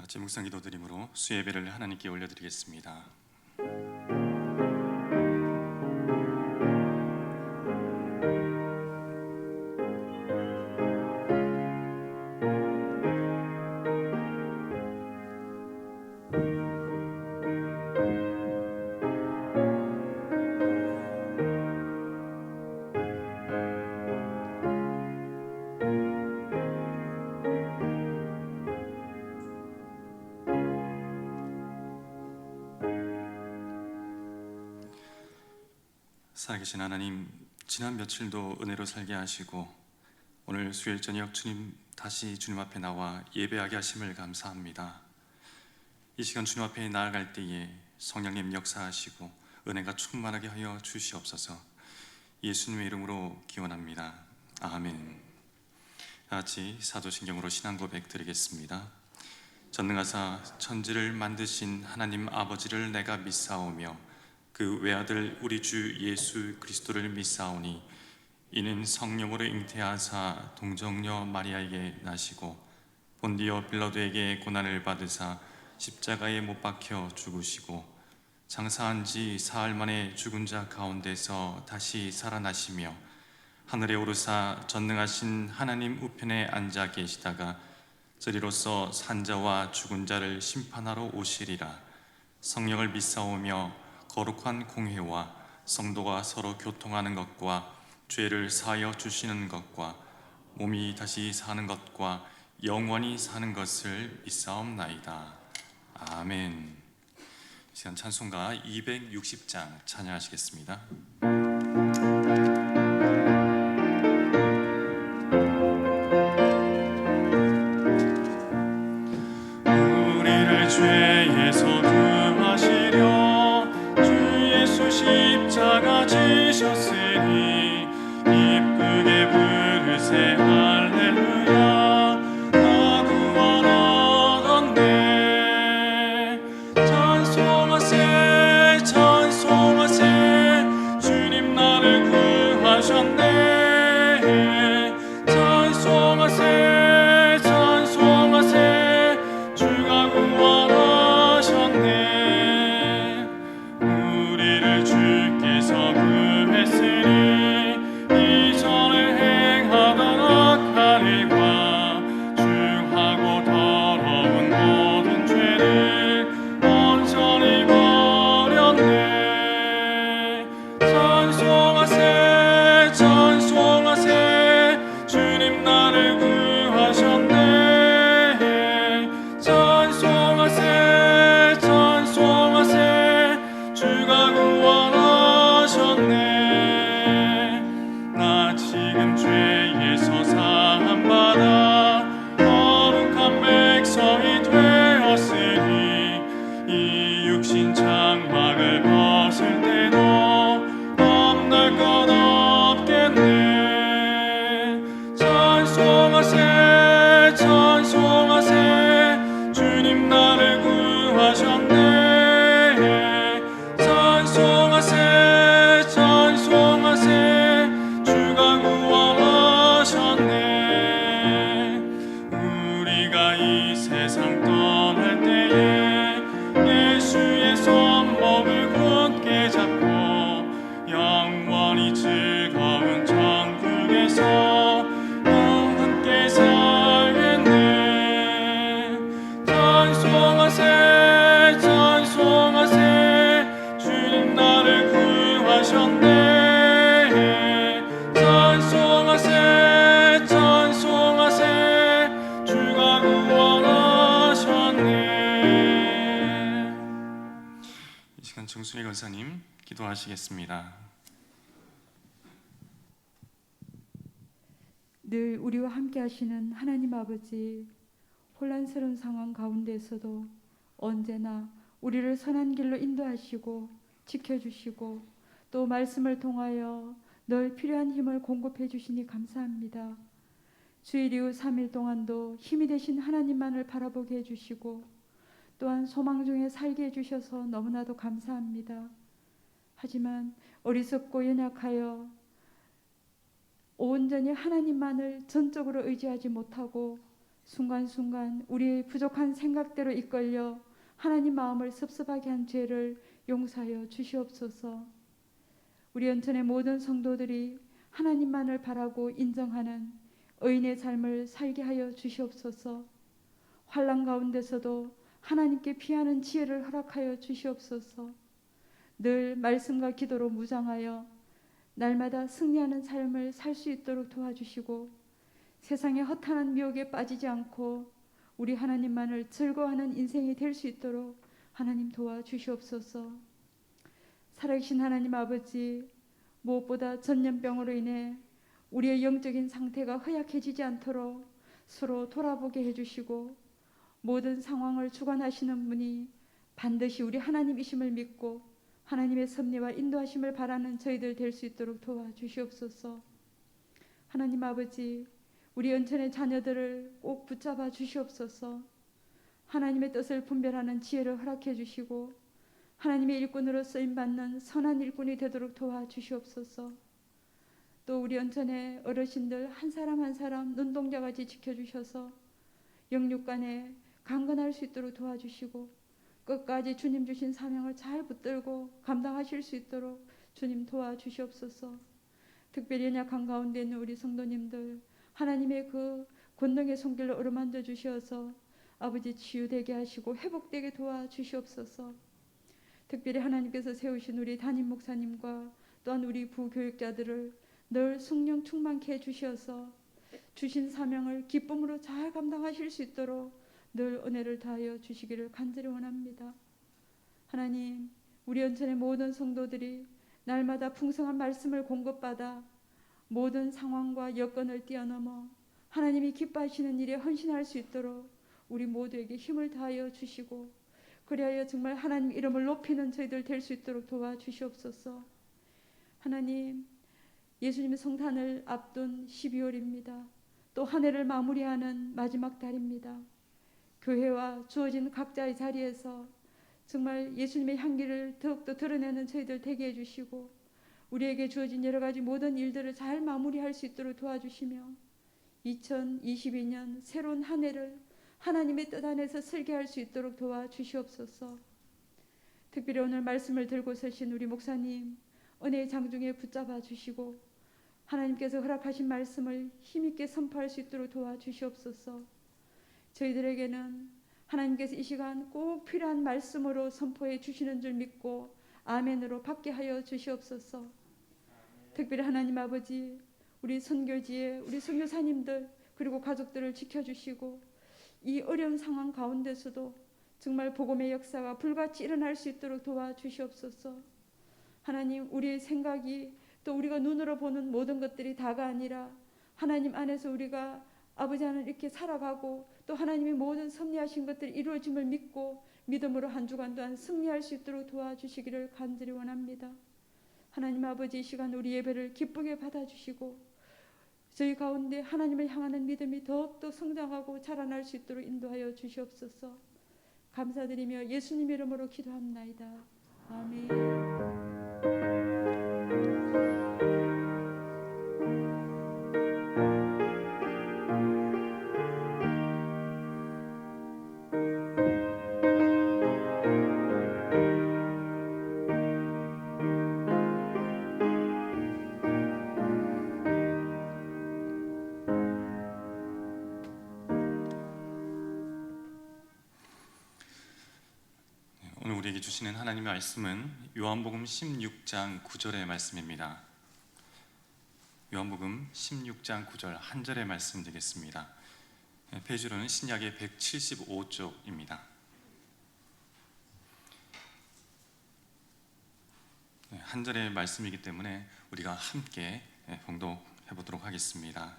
같이 묵상 기도드림으로 수예배를 하나님께 올려드리겠습니다. 살아계신 하나님, 지난 며칠도 은혜로 살게 하시고 오늘 수요일 저녁 주님 다시 주님 앞에 나와 예배하게 하심을 감사합니다. 이 시간 주님 앞에 나아갈 때에 성령님 역사하시고 은혜가 충만하게 하여 주시옵소서. 예수님의 이름으로 기원합니다. 아멘. 같이 사도신경으로 신앙 고백 드리겠습니다. 전능하사 천지를 만드신 하나님 아버지를 내가 믿사오며 그 외아들 우리 주 예수 그리스도를 믿사오니 이는 성령으로 잉태하사 동정녀 마리아에게 나시고 본디오 빌라도에게 고난을 받으사 십자가에 못 박혀 죽으시고 장사한 지 사흘 만에 죽은 자 가운데서 다시 살아나시며 하늘에 오르사 전능하신 하나님 우편에 앉아 계시다가 저리로서 산자와 죽은 자를 심판하러 오시리라. 성령을 믿사오며 거룩한 공회와 성도가 서로 교통하는 것과 죄를 사하여 주시는 것과 몸이 다시 사는 것과 영원히 사는 것을 믿사옵나이다. 아멘. 이 시간 찬송가 260장 찬양하시겠습니다. 우리를 죄에서 구하시려 십자가 지셨으니 기쁘게 부르세 할렐루야. 나 구원 얻었네. 찬송하세 찬송하세 주님 나를 구하셨네. 찬송하세 찬송하세 주가 구원하셨네. 주께서 구했으니 이전을 행하던 악한 일과 주하고 더러운 모든 죄를 온전히 버렸네. 찬송하세 찬송하세 주님 나를 구하셨네. 찬송하세 찬송하세 주가 구원하셨네. 나 지금 죄에서 사함받아 거룩한 백성이 되었으니 이 육신 장막을 벗을 때도 넘날 것 없겠네. 찬송하세 찬송하세 주님 나를 구하셨네. 찬송하세 찬송하세 주가 구원하셨네. 우리가 이 세상 떠날 때에 예수의 손목을 굳게 잡고 영원히 즐거운 천국에서 함께 살겠네. 찬송하세 찬송하세 주님 나를 구하셨네. 찬송하세 찬송하세 주가 구원하셨네. 이 시간 정순희 권사님 기도하시겠습니다. 늘 우리와 함께 하시는 하나님 아버지, 혼란스러운 상황 가운데서도 언제나 우리를 선한 길로 인도하시고 지켜주시고 또 말씀을 통하여 늘 필요한 힘을 공급해 주시니 감사합니다. 주일 이후 3일 동안도 힘이 되신 하나님만을 바라보게 해주시고 또한 소망 중에 살게 해주셔서 너무나도 감사합니다. 하지만 어리석고 연약하여 온전히 하나님만을 전적으로 의지하지 못하고 순간순간 우리의 부족한 생각대로 이끌려 하나님 마음을 섭섭하게 한 죄를 용서하여 주시옵소서. 우리 연천의 모든 성도들이 하나님만을 바라고 인정하는 의인의 삶을 살게 하여 주시옵소서. 환난 가운데서도 하나님께 피하는 지혜를 허락하여 주시옵소서. 늘 말씀과 기도로 무장하여 날마다 승리하는 삶을 살 수 있도록 도와주시고, 세상의 허탄한 미혹에 빠지지 않고 우리 하나님만을 즐거워하는 인생이 될 수 있도록 하나님 도와주시옵소서. 살아계신 하나님 아버지, 무엇보다 전염병으로 인해 우리의 영적인 상태가 허약해지지 않도록 서로 돌아보게 해주시고, 모든 상황을 주관하시는 분이 반드시 우리 하나님이심을 믿고 하나님의 섭리와 인도하심을 바라는 저희들 될 수 있도록 도와주시옵소서. 하나님 아버지, 우리 연천의 자녀들을 꼭 붙잡아 주시옵소서. 하나님의 뜻을 분별하는 지혜를 허락해 주시고 하나님의 일꾼으로 쓰임받는 선한 일꾼이 되도록 도와주시옵소서. 또 우리 연천의 어르신들 한 사람 한 사람 눈동자같이 지켜주셔서 영육간에 강건할 수 있도록 도와주시고, 끝까지 주님 주신 사명을 잘 붙들고 감당하실 수 있도록 주님 도와주시옵소서. 특별히 연약한 가운데 있는 우리 성도님들, 하나님의 그 권능의 손길로 어루만져 주셔서 아버지 치유되게 하시고 회복되게 도와주시옵소서. 특별히 하나님께서 세우신 우리 담임 목사님과 또한 우리 부교육자들을 늘 성령 충만케 해주셔서 주신 사명을 기쁨으로 잘 감당하실 수 있도록 늘 은혜를 다하여 주시기를 간절히 원합니다. 하나님, 우리 연천의 모든 성도들이 날마다 풍성한 말씀을 공급받아 모든 상황과 여건을 뛰어넘어 하나님이 기뻐하시는 일에 헌신할 수 있도록 우리 모두에게 힘을 다하여 주시고, 그리하여 정말 하나님 이름을 높이는 저희들 될 수 있도록 도와주시옵소서. 하나님, 예수님의 성탄을 앞둔 12월입니다. 또 한 해를 마무리하는 마지막 달입니다. 교회와 주어진 각자의 자리에서 정말 예수님의 향기를 더욱더 드러내는 저희들 되게 해주시고, 우리에게 주어진 여러 가지 모든 일들을 잘 마무리할 수 있도록 도와주시며, 2022년 새로운 한 해를 하나님의 뜻 안에서 설계할 수 있도록 도와주시옵소서. 특별히 오늘 말씀을 들고 서신 우리 목사님 은혜의 장중에 붙잡아 주시고 하나님께서 허락하신 말씀을 힘있게 선포할 수 있도록 도와주시옵소서. 저희들에게는 하나님께서 이 시간 꼭 필요한 말씀으로 선포해 주시는 줄 믿고 아멘으로 받게 하여 주시옵소서. 특별히 하나님 아버지, 우리 선교지에 우리 선교사님들 그리고 가족들을 지켜주시고 이 어려운 상황 가운데서도 정말 복음의 역사가 불같이 일어날 수 있도록 도와주시옵소서. 하나님, 우리의 생각이 또 우리가 눈으로 보는 모든 것들이 다가 아니라 하나님 안에서 우리가 아버지 안에 이렇게 살아가고 또 하나님의 모든 섭리하신 것들이 이루어짐을 믿고 믿음으로 한 주간 또한 승리할 수 있도록 도와주시기를 간절히 원합니다. 하나님 아버지, 이 시간 우리 예배를 기쁘게 받아주시고 저희 가운데 하나님을 향하는 믿음이 더욱더 성장하고 자라날 수 있도록 인도하여 주시옵소서. 감사드리며 예수님 이름으로 기도합나이다. 아멘. 오늘 우리에게 주시는 하나님의 말씀은 요한복음 16장 9절의 말씀입니다. 요한복음 16장 9절 한 절의 말씀 드리겠습니다. 페이지로는 신약의 175쪽입니다. 한 절의 말씀이기 때문에 우리가 함께 봉독해 보도록 하겠습니다.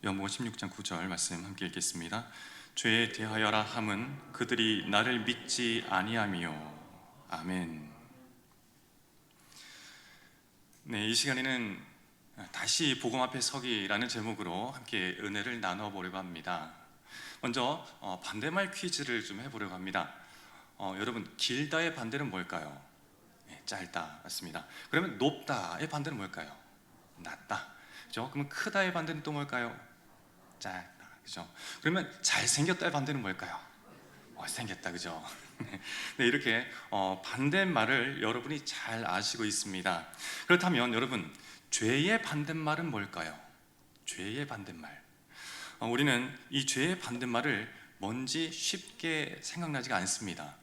요한복음 16장 9절 말씀 함께 읽겠습니다. 죄에 대하여라 함은 그들이 나를 믿지 아니함이요. 아멘. 네, 이 시간에는 다시 복음 앞에 서기라는 제목으로 함께 은혜를 나누어 보려고 합니다. 먼저 반대말 퀴즈를 좀 해보려고 합니다. 여러분, 길다의 반대는 뭘까요? 네, 짧다, 맞습니다. 그러면 높다의 반대는 뭘까요? 낮다. 그죠? 그러면 크다의 반대는 또 뭘까요? 작다. 그죠? 그러면 잘생겼다의 반대는 뭘까요? 생겼다, 그죠? 네, 이렇게 반대말을 여러분이 잘 아시고 있습니다. 그렇다면 여러분, 죄의 반대말은 뭘까요? 죄의 반대말. 우리는 이 죄의 반대말을 뭔지 쉽게 생각나지가 않습니다.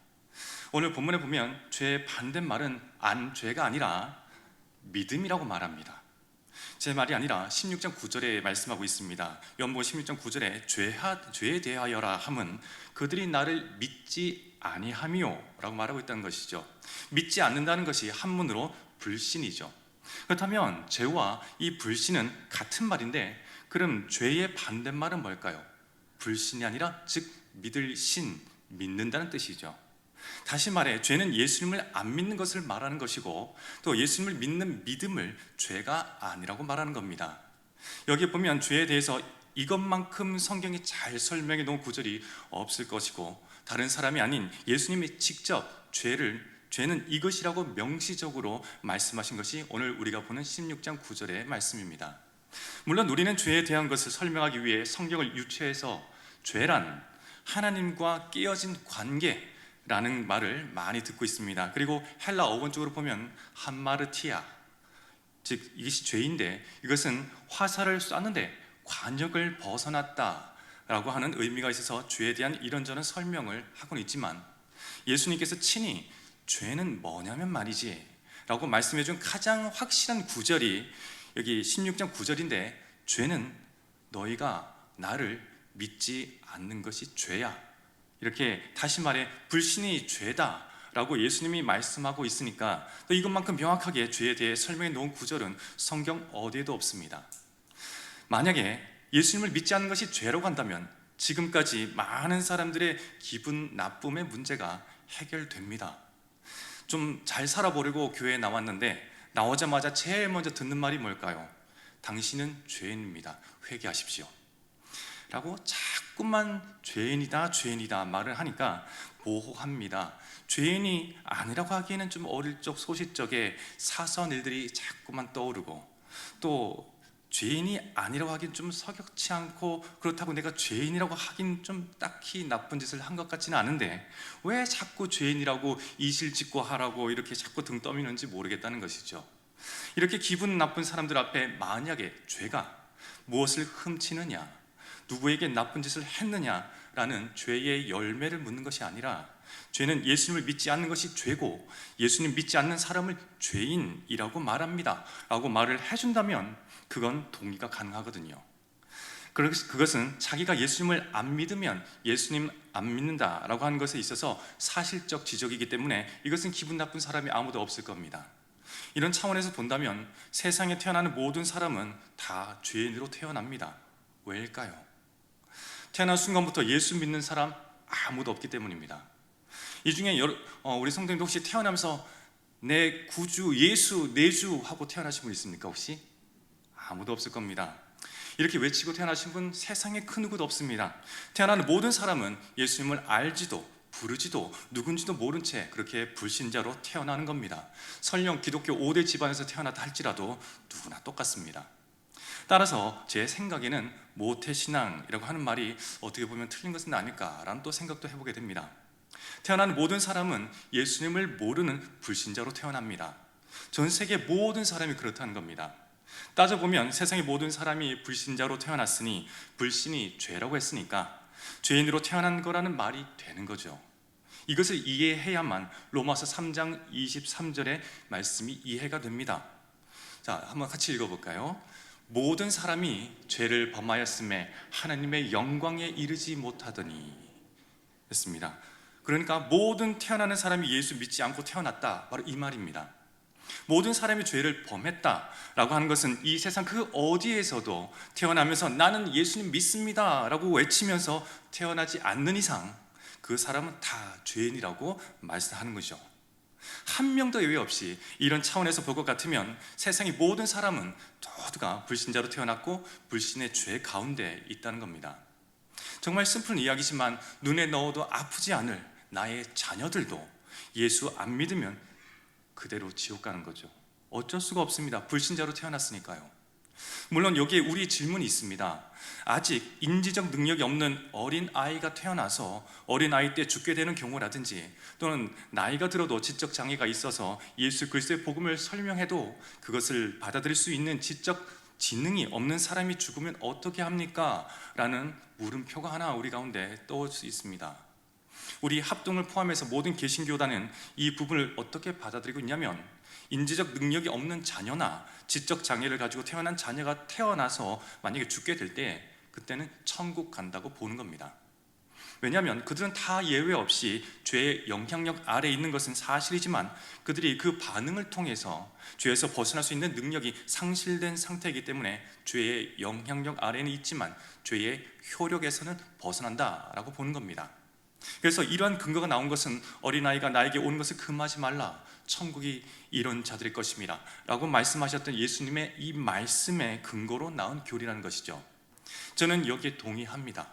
오늘 본문에 보면 죄의 반대말은 죄가 아니라 믿음이라고 말합니다. 제 말이 아니라 16장 9절에 말씀하고 있습니다. 요한복음 16장 9절에 죄에 대하여라 함은 그들이 나를 믿지 아니함이요 라고 말하고 있다는 것이죠. 믿지 않는다는 것이 한문으로 불신이죠. 그렇다면 죄와 이 불신은 같은 말인데, 그럼 죄의 반대말은 뭘까요? 불신이 아니라 즉 믿을 신, 믿는다는 뜻이죠. 다시 말해 죄는 예수님을 안 믿는 것을 말하는 것이고, 또 예수님을 믿는 믿음을 죄가 아니라고 말하는 겁니다. 여기 보면 죄에 대해서 이것만큼 성경이 잘 설명해 놓은 구절이 없을 것이고, 다른 사람이 아닌 예수님이 직접 죄는 이것이라고 명시적으로 말씀하신 것이 오늘 우리가 보는 16장 9절의 말씀입니다. 물론 우리는 죄에 대한 것을 설명하기 위해 성경을 유추해서 죄란 하나님과 깨어진 관계라는 말을 많이 듣고 있습니다. 그리고 헬라 어원적으로 보면 한마르티아, 즉 이것이 죄인데 이것은 화살을 쐈는데 관역을 벗어났다라고 하는 의미가 있어서 죄에 대한 이런저런 설명을 하고는 있지만, 예수님께서 친히 죄는 뭐냐면 말이지 라고 말씀해 준 가장 확실한 구절이 여기 16장 9절인데, 죄는 너희가 나를 믿지 않는 것이 죄야. 이렇게 다시 말해 불신이 죄다 라고 예수님이 말씀하고 있으니까, 또 이것만큼 명확하게 죄에 대해 설명해 놓은 구절은 성경 어디에도 없습니다. 만약에 예수님을 믿지 않는 것이 죄라고 한다면 지금까지 많은 사람들의 기분 나쁨의 문제가 해결됩니다. 좀 잘 살아보려고 교회에 나왔는데 나오자마자 제일 먼저 듣는 말이 뭘까요? 당신은 죄인입니다. 회개하십시오 라고 자꾸만 죄인이다 말을 하니까 모호합니다. 죄인이 아니라고 하기에는 좀 어릴 적 소싯적에 사소한 일들이 자꾸만 떠오르고, 또 죄인이 아니라고 하긴 좀 석연치 않고, 그렇다고 내가 죄인이라고 하긴 좀 딱히 나쁜 짓을 한 것 같지는 않은데 왜 자꾸 죄인이라고 이실직고 하라고 이렇게 자꾸 등 떠미는지 모르겠다는 것이죠. 이렇게 기분 나쁜 사람들 앞에 만약에 죄가 무엇을 훔치느냐, 누구에게 나쁜 짓을 했느냐라는 죄의 열매를 묻는 것이 아니라, 죄는 예수님을 믿지 않는 것이 죄고 예수님 믿지 않는 사람을 죄인이라고 말합니다 라고 말을 해준다면 그건 동의가 가능하거든요. 그것은 자기가 예수님을 안 믿으면 예수님 안 믿는다라고 하는 것에 있어서 사실적 지적이기 때문에 이것은 기분 나쁜 사람이 아무도 없을 겁니다. 이런 차원에서 본다면 세상에 태어나는 모든 사람은 다 죄인으로 태어납니다. 왜일까요? 태어난 순간부터 예수 믿는 사람 아무도 없기 때문입니다. 이 중에 우리 성도님도 혹시 태어나면서 내 구주 예수 내주 하고 태어나신 분 있습니까? 혹시? 아무도 없을 겁니다. 이렇게 외치고 태어나신 분 세상에 그 누구도 없습니다. 태어나는 모든 사람은 예수님을 알지도 부르지도 누군지도 모른 채 그렇게 불신자로 태어나는 겁니다. 설령 기독교 5대 집안에서 태어났다 할지라도 누구나 똑같습니다. 따라서 제 생각에는 모태신앙이라고 하는 말이 어떻게 보면 틀린 것은 아닐까라는 또 생각도 해보게 됩니다. 태어나는 모든 사람은 예수님을 모르는 불신자로 태어납니다. 전 세계 모든 사람이 그렇다는 겁니다. 따져보면 세상의 모든 사람이 불신자로 태어났으니 불신이 죄라고 했으니까 죄인으로 태어난 거라는 말이 되는 거죠. 이것을 이해해야만 로마서 3장 23절의 말씀이 이해가 됩니다. 자, 한번 같이 읽어볼까요? 모든 사람이 죄를 범하였음에 하나님의 영광에 이르지 못하더니 했습니다. 그러니까 모든 태어나는 사람이 예수 믿지 않고 태어났다, 바로 이 말입니다. 모든 사람이 죄를 범했다라고 하는 것은 이 세상 그 어디에서도 태어나면서 나는 예수님 믿습니다 라고 외치면서 태어나지 않는 이상 그 사람은 다 죄인이라고 말씀하는 거죠. 한 명도 예외 없이 이런 차원에서 볼 것 같으면 세상의 모든 사람은 모두가 불신자로 태어났고 불신의 죄 가운데 있다는 겁니다. 정말 슬픈 이야기지만 눈에 넣어도 아프지 않을 나의 자녀들도 예수 안 믿으면 그대로 지옥 가는 거죠. 어쩔 수가 없습니다. 불신자로 태어났으니까요. 물론 여기에 우리 질문이 있습니다. 아직 인지적 능력이 없는 어린 아이가 태어나서 어린 아이 때 죽게 되는 경우라든지, 또는 나이가 들어도 지적 장애가 있어서 예수 그리스도의 복음을 설명해도 그것을 받아들일 수 있는 지적 지능이 없는 사람이 죽으면 어떻게 합니까? 라는 물음표가 하나 우리 가운데 떠올 수 있습니다. 우리 합동을 포함해서 모든 개신교단은 이 부분을 어떻게 받아들이고 있냐면, 인지적 능력이 없는 자녀나 지적 장애를 가지고 태어난 자녀가 태어나서 만약에 죽게 될 때 그때는 천국 간다고 보는 겁니다. 왜냐하면 그들은 다 예외 없이 죄의 영향력 아래에 있는 것은 사실이지만, 그들이 그 반응을 통해서 죄에서 벗어날 수 있는 능력이 상실된 상태이기 때문에 죄의 영향력 아래에는 있지만 죄의 효력에서는 벗어난다라고 보는 겁니다. 그래서 이러한 근거가 나온 것은 어린아이가 나에게 오는 것을 금하지 말라, 천국이 이런 자들의 것입니다 라고 말씀하셨던 예수님의 이 말씀의 근거로 나온 교리라는 것이죠. 저는 여기에 동의합니다.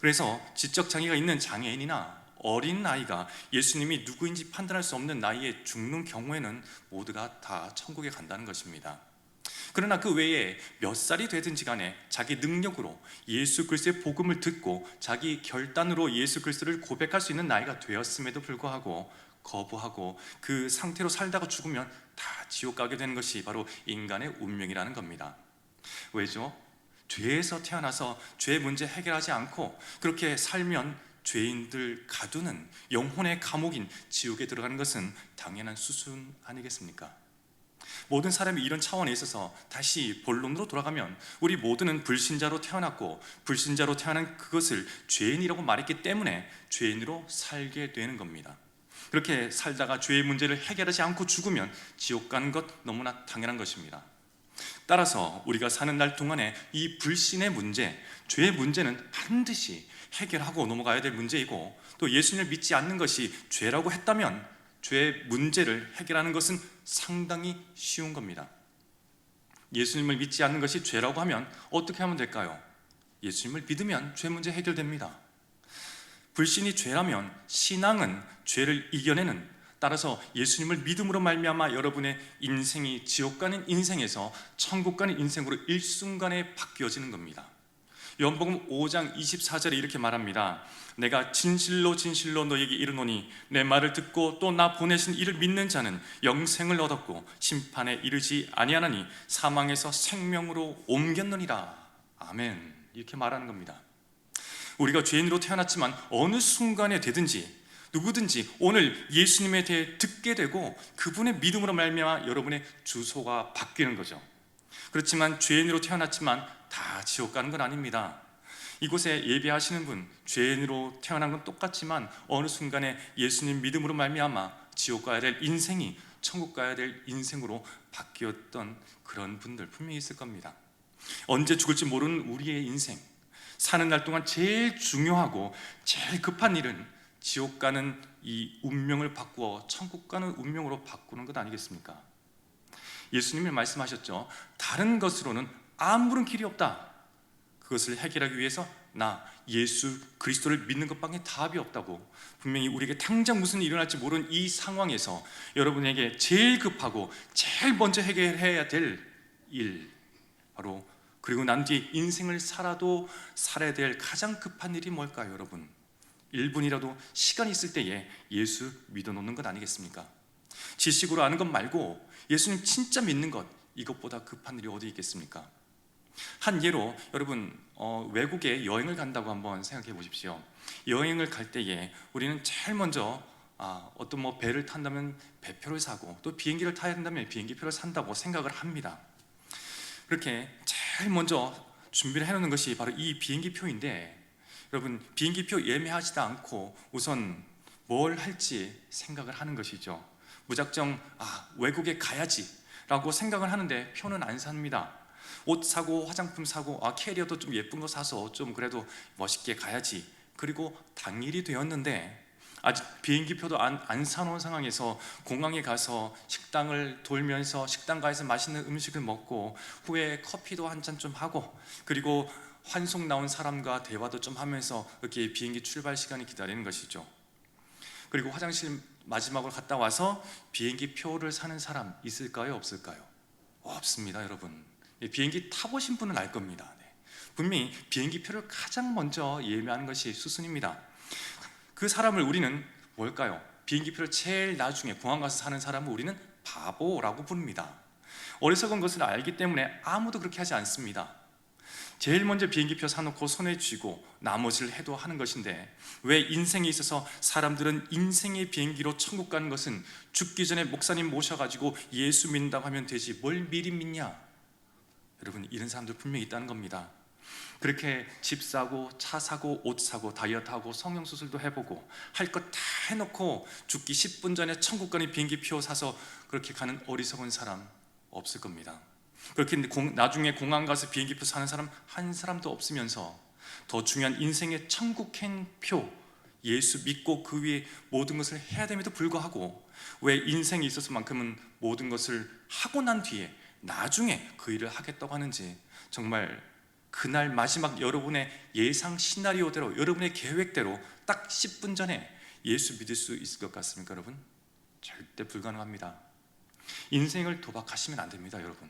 그래서 지적 장애가 있는 장애인이나 어린 아이가 예수님이 누구인지 판단할 수 없는 나이에 죽는 경우에는 모두가 다 천국에 간다는 것입니다. 그러나 그 외에 몇 살이 되든지 간에 자기 능력으로 예수 그리스도의 복음을 듣고 자기 결단으로 예수 그리스도를 고백할 수 있는 나이가 되었음에도 불구하고 거부하고 그 상태로 살다가 죽으면 다 지옥 가게 되는 것이 바로 인간의 운명이라는 겁니다. 왜죠? 죄에서 태어나서 죄 문제 해결하지 않고 그렇게 살면 죄인들 가두는 영혼의 감옥인 지옥에 들어가는 것은 당연한 수순 아니겠습니까? 모든 사람이 이런 차원에 있어서 다시 본론으로 돌아가면 우리 모두는 불신자로 태어났고, 불신자로 태어난 그것을 죄인이라고 말했기 때문에 죄인으로 살게 되는 겁니다. 그렇게 살다가 죄의 문제를 해결하지 않고 죽으면 지옥 가는 것 너무나 당연한 것입니다. 따라서 우리가 사는 날 동안에 이 불신의 문제, 죄의 문제는 반드시 해결하고 넘어가야 될 문제이고, 또 예수님을 믿지 않는 것이 죄라고 했다면 죄의 문제를 해결하는 것은 상당히 쉬운 겁니다. 예수님을 믿지 않는 것이 죄라고 하면 어떻게 하면 될까요? 예수님을 믿으면 죄 문제 해결됩니다. 불신이 죄라면 신앙은 죄를 이겨내는, 따라서 예수님을 믿음으로 말미암아 여러분의 인생이 지옥 가는 인생에서 천국 가는 인생으로 일순간에 바뀌어지는 겁니다. 요한복음 5장 24절에 이렇게 말합니다. 내가 진실로 진실로 너에게 이르노니 내 말을 듣고 또 나 보내신 이를 믿는 자는 영생을 얻었고 심판에 이르지 아니하나니 사망에서 생명으로 옮겼느니라. 아멘. 이렇게 말하는 겁니다. 우리가 죄인으로 태어났지만 어느 순간에 되든지 누구든지 오늘 예수님에 대해 듣게 되고 그분의 믿음으로 말미암아 여러분의 주소가 바뀌는 거죠. 그렇지만 죄인으로 태어났지만 다 지옥 가는 건 아닙니다. 이곳에 예배하시는 분, 죄인으로 태어난 건 똑같지만 어느 순간에 예수님 믿음으로 말미암아 지옥 가야 될 인생이 천국 가야 될 인생으로 바뀌었던 그런 분들 분명히 있을 겁니다. 언제 죽을지 모르는 우리의 인생, 사는 날 동안 제일 중요하고 제일 급한 일은 지옥 가는 이 운명을 바꾸어 천국 가는 운명으로 바꾸는 것 아니겠습니까? 예수님이 말씀하셨죠. 다른 것으로는 아무런 길이 없다. 그것을 해결하기 위해서 나 예수 그리스도를 믿는 것밖에 답이 없다고. 분명히 우리에게 당장 무슨 일이 일어날지 모르는 이 상황에서 여러분에게 제일 급하고 제일 먼저 해결해야 될 일, 바로 그리고 난 뒤에 인생을 살아야 될 가장 급한 일이 뭘까요? 여러분, 1분이라도 시간이 있을 때에 예수 믿어놓는 것 아니겠습니까? 지식으로 아는 것 말고 예수님 진짜 믿는 것, 이것보다 급한 일이 어디 있겠습니까? 한 예로 여러분 외국에 여행을 간다고 한번 생각해 보십시오. 여행을 갈 때에 우리는 제일 먼저 어떤 배를 탄다면 배표를 사고, 또 비행기를 타야 된다면 비행기표를 산다고 생각을 합니다. 그렇게 제일 먼저 준비를 해놓는 것이 바로 이 비행기표인데, 여러분 비행기표 예매하지도 않고 우선 뭘 할지 생각을 하는 것이죠. 무작정 외국에 가야지 라고 생각을 하는데 표는 안 삽니다. 옷 사고 화장품 사고 캐리어도 좀 예쁜 거 사서 좀 그래도 멋있게 가야지. 그리고 당일이 되었는데 아직 비행기표도 안 사놓은 상황에서 공항에 가서 식당을 돌면서 식당가에서 맛있는 음식을 먹고 후에 커피도 한 잔 좀 하고, 그리고 환송 나온 사람과 대화도 좀 하면서 이렇게 비행기 출발 시간이 기다리는 것이죠. 그리고 화장실 마지막으로 갔다 와서 비행기 표를 사는 사람 있을까요? 없을까요? 없습니다, 여러분. 비행기 타보신 분은 알 겁니다. 분명히 비행기 표를 가장 먼저 예매하는 것이 수순입니다. 그 사람을 우리는 뭘까요? 비행기 표를 제일 나중에 공항 가서 사는 사람을 우리는 바보라고 부릅니다. 어리석은 것을 알기 때문에 아무도 그렇게 하지 않습니다. 제일 먼저 비행기표 사놓고 손에 쥐고 나머지를 해도 하는 것인데, 왜 인생에 있어서 사람들은 인생의 비행기로 천국 가는 것은 죽기 전에 목사님 모셔가지고 예수 믿는다고 하면 되지 뭘 미리 믿냐? 여러분, 이런 사람들 분명히 있다는 겁니다. 그렇게 집 사고 차 사고 옷 사고 다이어트하고 성형수술도 해보고 할 것 다 해놓고 죽기 10분 전에 천국 가는 비행기표 사서 그렇게 가는 어리석은 사람 없을 겁니다. 그렇게 나중에 공항 가서 비행기표 사는 사람 한 사람도 없으면서 더 중요한 인생의 천국행표, 예수 믿고 그 위에 모든 것을 해야 됨에도 불구하고 왜 인생에 있어서만큼은 모든 것을 하고 난 뒤에 나중에 그 일을 하겠다고 하는지, 정말 그날 마지막 여러분의 예상 시나리오대로, 여러분의 계획대로 딱 10분 전에 예수 믿을 수 있을 것 같습니까 여러분? 절대 불가능합니다. 인생을 도박하시면 안 됩니다 여러분.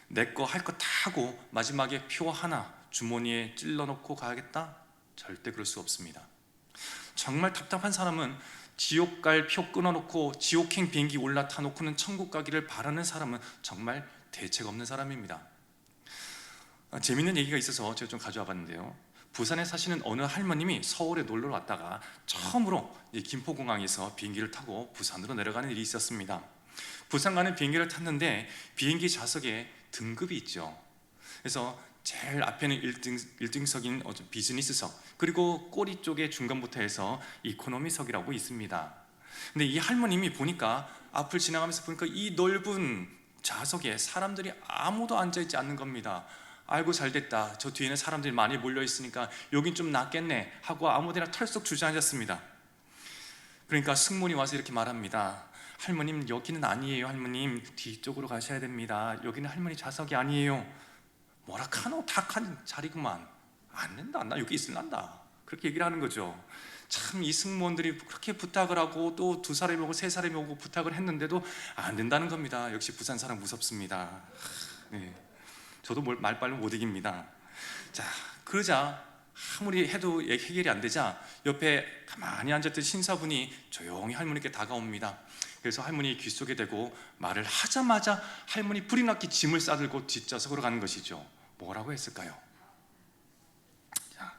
내 거 할 거 다 하고 마지막에 표 하나 주머니에 찔러놓고 가야겠다? 절대 그럴 수 없습니다. 정말 답답한 사람은 지옥 갈 표 끊어놓고 지옥행 비행기 올라타 놓고는 천국 가기를 바라는 사람은 정말 대책 없는 사람입니다. 재밌는 얘기가 있어서 제가 좀 가져와 봤는데요, 부산에 사시는 어느 할머님이 서울에 놀러 왔다가 처음으로 김포공항에서 비행기를 타고 부산으로 내려가는 일이 있었습니다. 부산 가는 비행기를 탔는데 비행기 좌석에 등급이 있죠. 그래서 제일 앞에는 1등석인 비즈니스석, 그리고 꼬리 쪽에 중간부터 해서 이코노미석이라고 있습니다. 근데 이 할머님이 보니까 앞을 지나가면서 보니까 이 넓은 좌석에 사람들이 아무도 앉아있지 않는 겁니다. 아이고 잘됐다, 저 뒤에는 사람들이 많이 몰려있으니까 여긴 좀 낫겠네 하고 아무데나 털썩 주저앉았습니다. 그러니까 승무원이 와서 이렇게 말합니다. 할머님, 여기는 아니에요. 할머님, 뒤쪽으로 가셔야 됩니다. 여기는 할머니 좌석이 아니에요. 뭐라 카노, 탁한 자리구만. 안 된다, 나 여기 있을란다. 그렇게 얘기를 하는 거죠. 참, 이 승무원들이 그렇게 부탁을 하고 또 2사람이 오고 3사람이 오고 부탁을 했는데도 안 된다는 겁니다. 역시 부산 사람 무섭습니다. 네. 저도 말빨로 못 이깁니다. 자, 그러자 아무리 해도 해결이 안 되자 옆에 가만히 앉았던 신사분이 조용히 할머니께 다가옵니다. 그래서 할머니 귀 속에 대고 말을 하자마자 할머니 불이 났기 짐을 싸들고 뒷좌석으로 가는 것이죠. 뭐라고 했을까요? 자,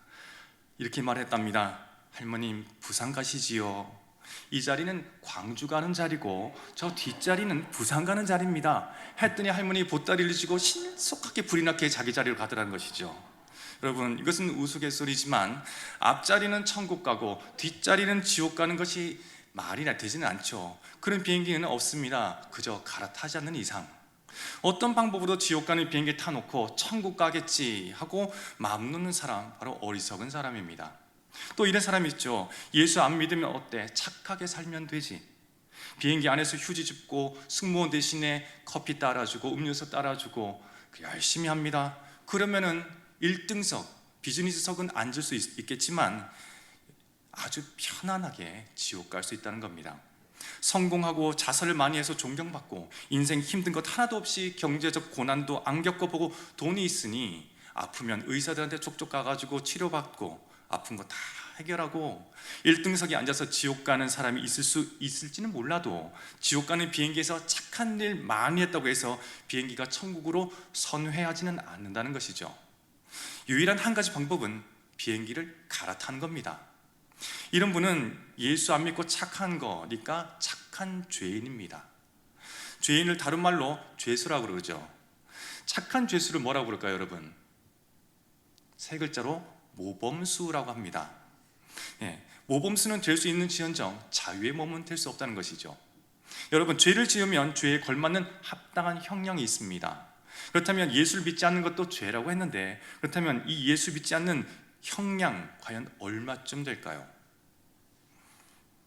이렇게 말했답니다. 할머님, 부산 가시지요. 이 자리는 광주 가는 자리고 저 뒷자리는 부산 가는 자리입니다. 했더니 할머니 보따리를 쥐고 신속하게 불이 났게 자기 자리로 가더라는 것이죠. 여러분, 이것은 우스갯소리지만 앞자리는 천국 가고 뒷자리는 지옥 가는 것이 말이나 되지는 않죠. 그런 비행기는 없습니다. 그저 갈아타지 않는 이상. 어떤 방법으로 지옥 가는 비행기 타놓고 천국 가겠지 하고 마음 놓는 사람, 바로 어리석은 사람입니다. 또 이런 사람이 있죠. 예수 안 믿으면 어때? 착하게 살면 되지. 비행기 안에서 휴지 줍고 승무원 대신에 커피 따라주고 음료수 따라주고 열심히 합니다. 그러면은 1등석, 비즈니스석은 앉을 수 있겠지만 아주 편안하게 지옥 갈 수 있다는 겁니다. 성공하고 자살을 많이 해서 존경받고 인생 힘든 것 하나도 없이 경제적 고난도 안 겪어보고 돈이 있으니 아프면 의사들한테 족족 가가지고 치료받고 아픈 거 다 해결하고 1등석에 앉아서 지옥 가는 사람이 있을지는 몰라도 지옥 가는 비행기에서 착한 일 많이 했다고 해서 비행기가 천국으로 선회하지는 않는다는 것이죠. 유일한 한 가지 방법은 비행기를 갈아타는 겁니다. 이런 분은 예수 안 믿고 착한 거니까 착한 죄인입니다. 죄인을 다른 말로 죄수라고 그러죠. 착한 죄수를 뭐라고 그럴까요 여러분? 3글자로 모범수라고 합니다. 모범수는 될 수 있는 지언정 자유의 몸은 될 수 없다는 것이죠. 여러분, 죄를 지으면 죄에 걸맞는 합당한 형량이 있습니다. 그렇다면 예수를 믿지 않는 것도 죄라고 했는데, 그렇다면 이 예수 믿지 않는 형량 과연 얼마쯤 될까요?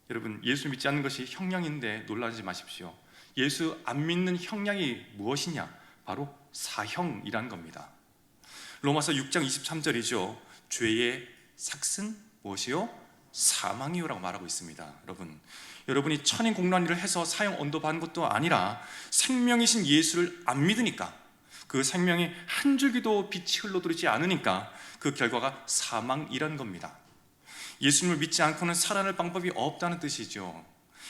여러분, 예수 믿지 않는 것이 형량인데 놀라지 마십시오. 예수 안 믿는 형량이 무엇이냐? 바로 사형이라는 겁니다. 로마서 6장 23절이죠. 죄의 삭은 무엇이요? 사망이요라고 말하고 있습니다. 여러분이 천인공란일을 해서 사형 언도 받은 것도 아니라 생명이신 예수를 안 믿으니까, 그 생명의 한 줄기도 빛이 흘러들지 않으니까 그 결과가 사망이란 겁니다. 예수님을 믿지 않고는 살아날 방법이 없다는 뜻이죠.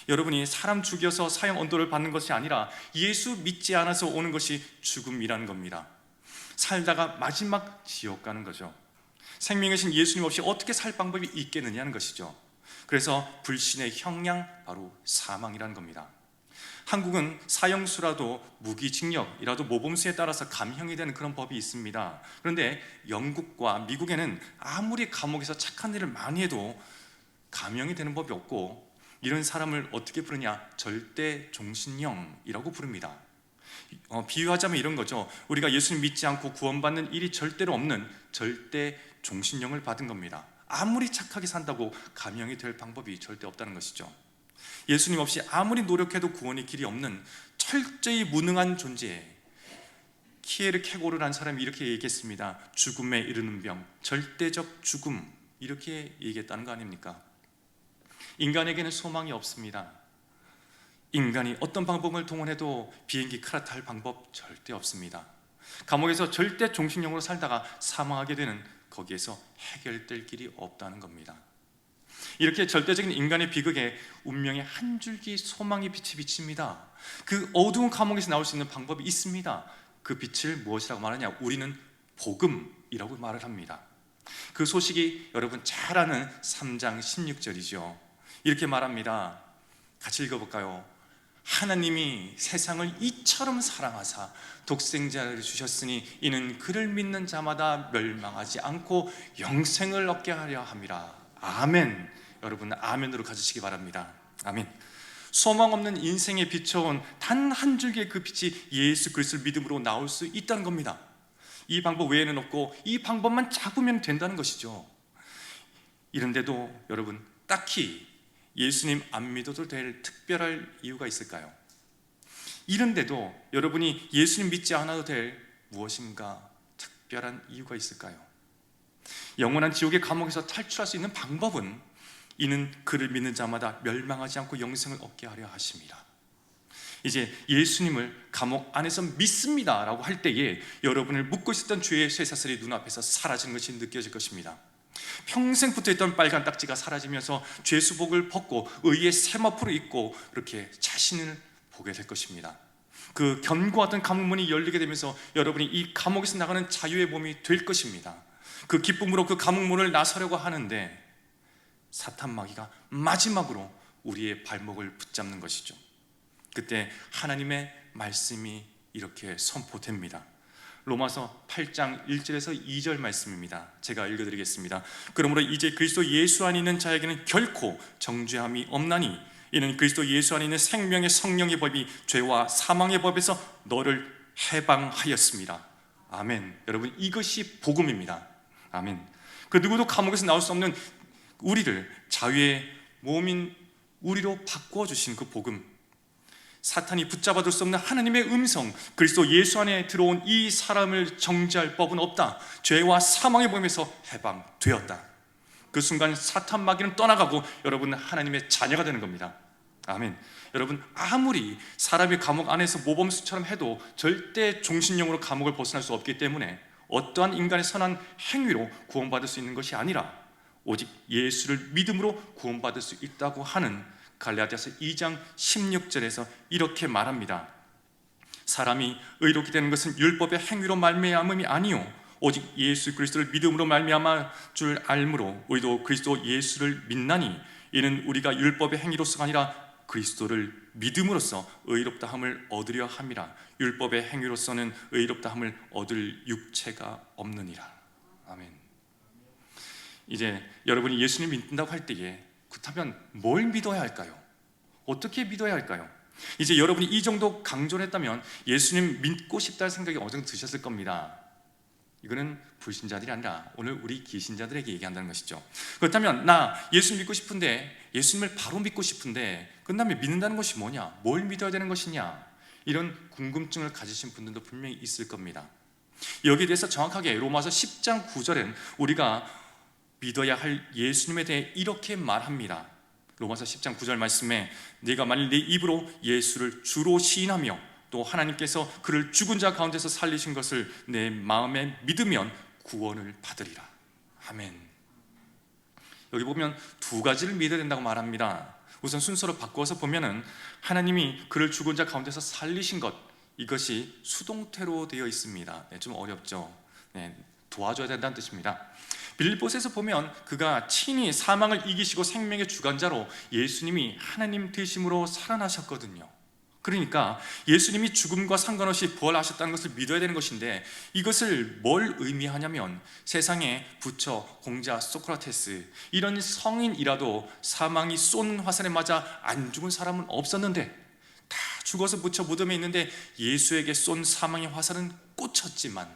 여러분이 사람 죽여서 사형 언도를 받는 것이 아니라 예수 믿지 않아서 오는 것이 죽음이라는 겁니다. 살다가 마지막 지옥 가는 거죠. 생명이신 예수님 없이 어떻게 살 방법이 있겠느냐는 것이죠. 그래서 불신의 형량, 바로 사망이라는 겁니다. 한국은 사형수라도 무기징역이라도 모범수에 따라서 감형이 되는 그런 법이 있습니다. 그런데 영국과 미국에는 아무리 감옥에서 착한 일을 많이 해도 감형이 되는 법이 없고, 이런 사람을 어떻게 부르냐? 절대 종신형이라고 부릅니다. 비유하자면 이런 거죠. 우리가 예수님 믿지 않고 구원받는 일이 절대로 없는 절대 종신형을 받은 겁니다. 아무리 착하게 산다고 감형이 될 방법이 절대 없다는 것이죠. 예수님 없이 아무리 노력해도 구원의 길이 없는 철저히 무능한 존재, 키에르 케고르라는 사람이 이렇게 얘기했습니다. 죽음에 이르는 병, 절대적 죽음, 이렇게 얘기했다는 거 아닙니까? 인간에게는 소망이 없습니다. 인간이 어떤 방법을 동원해도 비행기 갈아탈 방법 절대 없습니다. 감옥에서 절대 종신형으로 살다가 사망하게 되는, 거기에서 해결될 길이 없다는 겁니다. 이렇게 절대적인 인간의 비극에 운명의 한 줄기 소망의 빛이 비칩니다. 그 어두운 감옥에서 나올 수 있는 방법이 있습니다. 그 빛을 무엇이라고 말하냐? 우리는 복음이라고 말을 합니다. 그 소식이 여러분 잘 아는 3장 16절이죠. 이렇게 말합니다. 같이 읽어볼까요? 하나님이 세상을 이처럼 사랑하사 독생자를 주셨으니 이는 그를 믿는 자마다 멸망하지 않고 영생을 얻게 하려 함이라. 아멘. 여러분 아멘으로 가주시기 바랍니다. 아멘. 소망 없는 인생에 비춰온 단 한 줄기의 그 빛이 예수 그리스도를 믿음으로 나올 수 있다는 겁니다. 이 방법 외에는 없고 이 방법만 잡으면 된다는 것이죠. 이런데도 여러분 딱히 예수님 안 믿어도 될 특별할 이유가 있을까요? 이런데도 여러분이 예수님 믿지 않아도 될 무엇인가 특별한 이유가 있을까요? 영원한 지옥의 감옥에서 탈출할 수 있는 방법은 이는 그를 믿는 자마다 멸망하지 않고 영생을 얻게 하려 하심이라. 이제 예수님을 감옥 안에서 믿습니다 라고 할 때에 여러분을 묶고 있었던 죄의 쇠사슬이 눈앞에서 사라지는 것이 느껴질 것입니다. 평생 붙어있던 빨간 딱지가 사라지면서 죄수복을 벗고 의의 세마포를 입고 이렇게 자신을 보게 될 것입니다. 그 견고하던 감옥문이 열리게 되면서 여러분이 이 감옥에서 나가는 자유의 몸이 될 것입니다. 그 기쁨으로 그 감옥문을 나서려고 하는데 사탄 마귀가 마지막으로 우리의 발목을 붙잡는 것이죠. 그때 하나님의 말씀이 이렇게 선포됩니다. 로마서 8장 1절에서 2절 말씀입니다. 제가 읽어드리겠습니다. 그러므로 이제 그리스도 예수 안에 있는 자에게는 결코 정죄함이 없나니 이는 그리스도 예수 안에 있는 생명의 성령의 법이 죄와 사망의 법에서 너를 해방하였습니다. 아멘. 여러분 이것이 복음입니다. 아멘. 그 누구도 감옥에서 나올 수 없는 우리를 자유의 몸인 우리로 바꾸어 주신 그 복음, 사탄이 붙잡아둘 수 없는 하나님의 음성, 그리스도 예수 안에 들어온 이 사람을 정죄할 법은 없다. 죄와 사망의 법에서 해방되었다. 그 순간 사탄 마귀는 떠나가고 여러분은 하나님의 자녀가 되는 겁니다. 아멘. 여러분 아무리 사람이 감옥 안에서 모범수처럼 해도 절대 종신형으로 감옥을 벗어날 수 없기 때문에 어떠한 인간의 선한 행위로 구원받을 수 있는 것이 아니라 오직 예수를 믿음으로 구원받을 수 있다고 하는 갈라디아서 2장 16절에서 이렇게 말합니다. 사람이 의롭게 되는 것은 율법의 행위로 말미암음이 아니요 오직 예수 그리스도를 믿음으로 말미암아 줄 알므로 우리도 그리스도 예수를 믿나니 이는 우리가 율법의 행위로서가 아니라 그리스도를 믿음으로써 의롭다함을 얻으려 함이라. 율법의 행위로서는 의롭다함을 얻을 육체가 없느니라. 아멘. 이제 여러분이 예수님 믿는다고 할 때에 그렇다면 뭘 믿어야 할까요? 어떻게 믿어야 할까요? 이제 여러분이 이 정도 강조를 했다면 예수님 믿고 싶다는 생각이 어느 정도 드셨을 겁니다. 이거는 불신자들이 아니라 오늘 우리 기신자들에게 얘기한다는 것이죠. 그렇다면 나 예수님 믿고 싶은데, 예수님을 바로 믿고 싶은데 그 다음에 믿는다는 것이 뭐냐? 뭘 믿어야 되는 것이냐? 이런 궁금증을 가지신 분들도 분명히 있을 겁니다. 여기에 대해서 정확하게 로마서 10장 9절엔 우리가 믿어야 할 예수님에 대해 이렇게 말합니다. 로마서 10장 9절 말씀에 네가 만일 네 입으로 예수를 주로 시인하며 또 하나님께서 그를 죽은 자 가운데서 살리신 것을 내 마음에 믿으면 구원을 받으리라. 아멘. 여기 보면 두 가지를 믿어야 된다고 말합니다. 우선 순서로 바꿔서 보면은 하나님이 그를 죽은 자 가운데서 살리신 것, 이것이 수동태로 되어 있습니다. 좀 어렵죠. 도와줘야 된다는 뜻입니다. 빌립보서에서 보면 그가 친히 사망을 이기시고 생명의 주관자로 예수님이 하나님 되심으로 살아나셨거든요. 그러니까 예수님이 죽음과 상관없이 부활하셨다는 것을 믿어야 되는 것인데, 이것을 뭘 의미하냐면 세상에 부처, 공자, 소크라테스 이런 성인이라도 사망이 쏜 화살에 맞아 안 죽은 사람은 없었는데, 다 죽어서 부처 무덤에 있는데 예수에게 쏜 사망의 화살은 꽂혔지만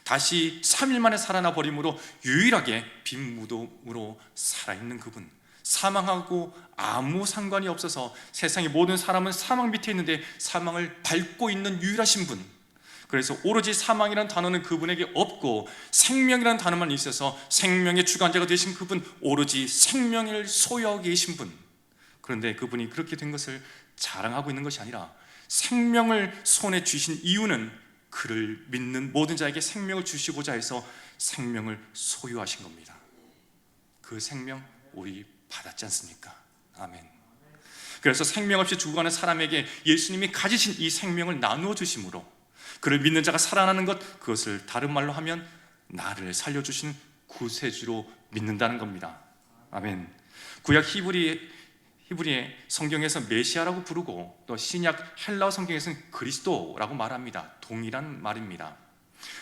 다시 3일 만에 살아나 버림으로 유일하게 빈 무덤으로 살아있는 그분, 사망하고 아무 상관이 없어서 세상의 모든 사람은 사망 밑에 있는데 사망을 밟고 있는 유일하신 분, 그래서 오로지 사망이라는 단어는 그분에게 없고 생명이라는 단어만 있어서 생명의 주관자가 되신 그분, 오로지 생명을 소유하고 계신 분. 그런데 그분이 그렇게 된 것을 자랑하고 있는 것이 아니라 생명을 손에 쥐신 이유는 그를 믿는 모든 자에게 생명을 주시고자 해서 생명을 소유하신 겁니다. 그 생명 우리 받았지 않습니까? 아멘. 그래서 생명 없이 죽어가는 사람에게 예수님이 가지신 이 생명을 나누어 주심으로 그를 믿는 자가 살아나는 것, 그것을 다른 말로 하면 나를 살려주신 구세주로 믿는다는 겁니다. 아멘. 구약 히브리의 성경에서 메시아라고 부르고 또 신약 헬라어 성경에서는 그리스도라고 말합니다. 동일한 말입니다.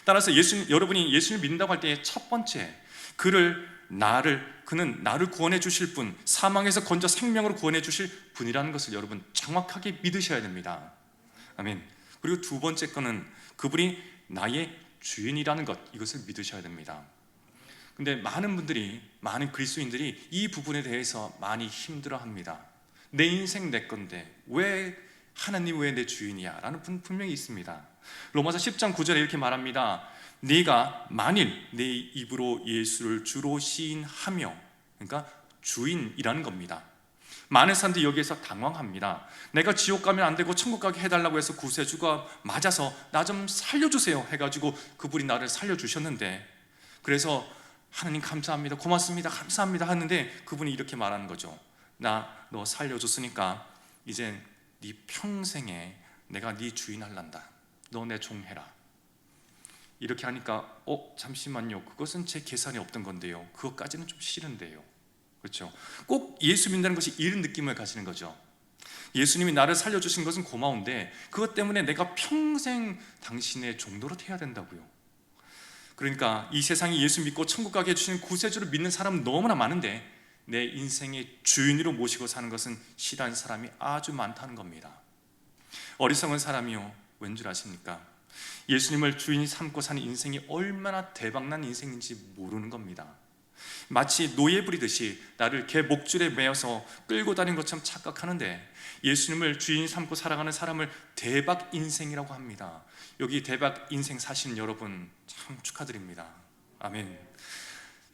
따라서 여러분이 예수님을 믿는다고 할 때 첫 번째, 그는 나를 구원해 주실 분, 사망에서 건져 생명으로 구원해 주실 분이라는 것을 여러분 정확하게 믿으셔야 됩니다. 아멘. 그리고 두 번째 거는 그분이 나의 주인이라는 것, 이것을 믿으셔야 됩니다. 근데 많은 그리스도인들이 이 부분에 대해서 많이 힘들어합니다. 내 인생 내 건데 하나님 왜 내 주인이야? 라는 분 분명히 있습니다. 로마서 10장 9절에 이렇게 말합니다. 네가 만일 내 입으로 예수를 주로 시인하며, 그러니까 주인이라는 겁니다. 많은 사람들이 여기에서 당황합니다. 내가 지옥 가면 안 되고 천국 가게 해달라고 해서 구세주가 맞아서 나 좀 살려주세요 해가지고 그분이 나를 살려주셨는데, 그래서 하나님 감사합니다, 고맙습니다, 감사합니다 하는데 그분이 이렇게 말하는 거죠. 너 살려줬으니까 이제 네 평생에 내가 네 주인 할란다. 너 내 종 해라. 이렇게 하니까 잠시만요, 그것은 제 계산이 없던 건데요, 그것까지는 좀 싫은데요. 그렇죠? 꼭 예수 믿는다는 것이 이런 느낌을 가지는 거죠. 예수님이 나를 살려주신 것은 고마운데 그것 때문에 내가 평생 당신의 종노릇 해야 된다고요. 그러니까 이 세상에 예수 믿고 천국 가게 해주시는 구세주를 믿는 사람은 너무나 많은데 내 인생의 주인으로 모시고 사는 것은 싫어하는 사람이 아주 많다는 겁니다. 어리석은 사람이요, 왠 줄 아십니까? 예수님을 주인 삼고 사는 인생이 얼마나 대박난 인생인지 모르는 겁니다. 마치 노예 부리듯이 나를 개 목줄에 매어서 끌고 다니는 것처럼 착각하는데, 예수님을 주인 삼고 살아가는 사람을 대박 인생이라고 합니다. 여기 대박 인생 사시는 여러분 참 축하드립니다. 아멘.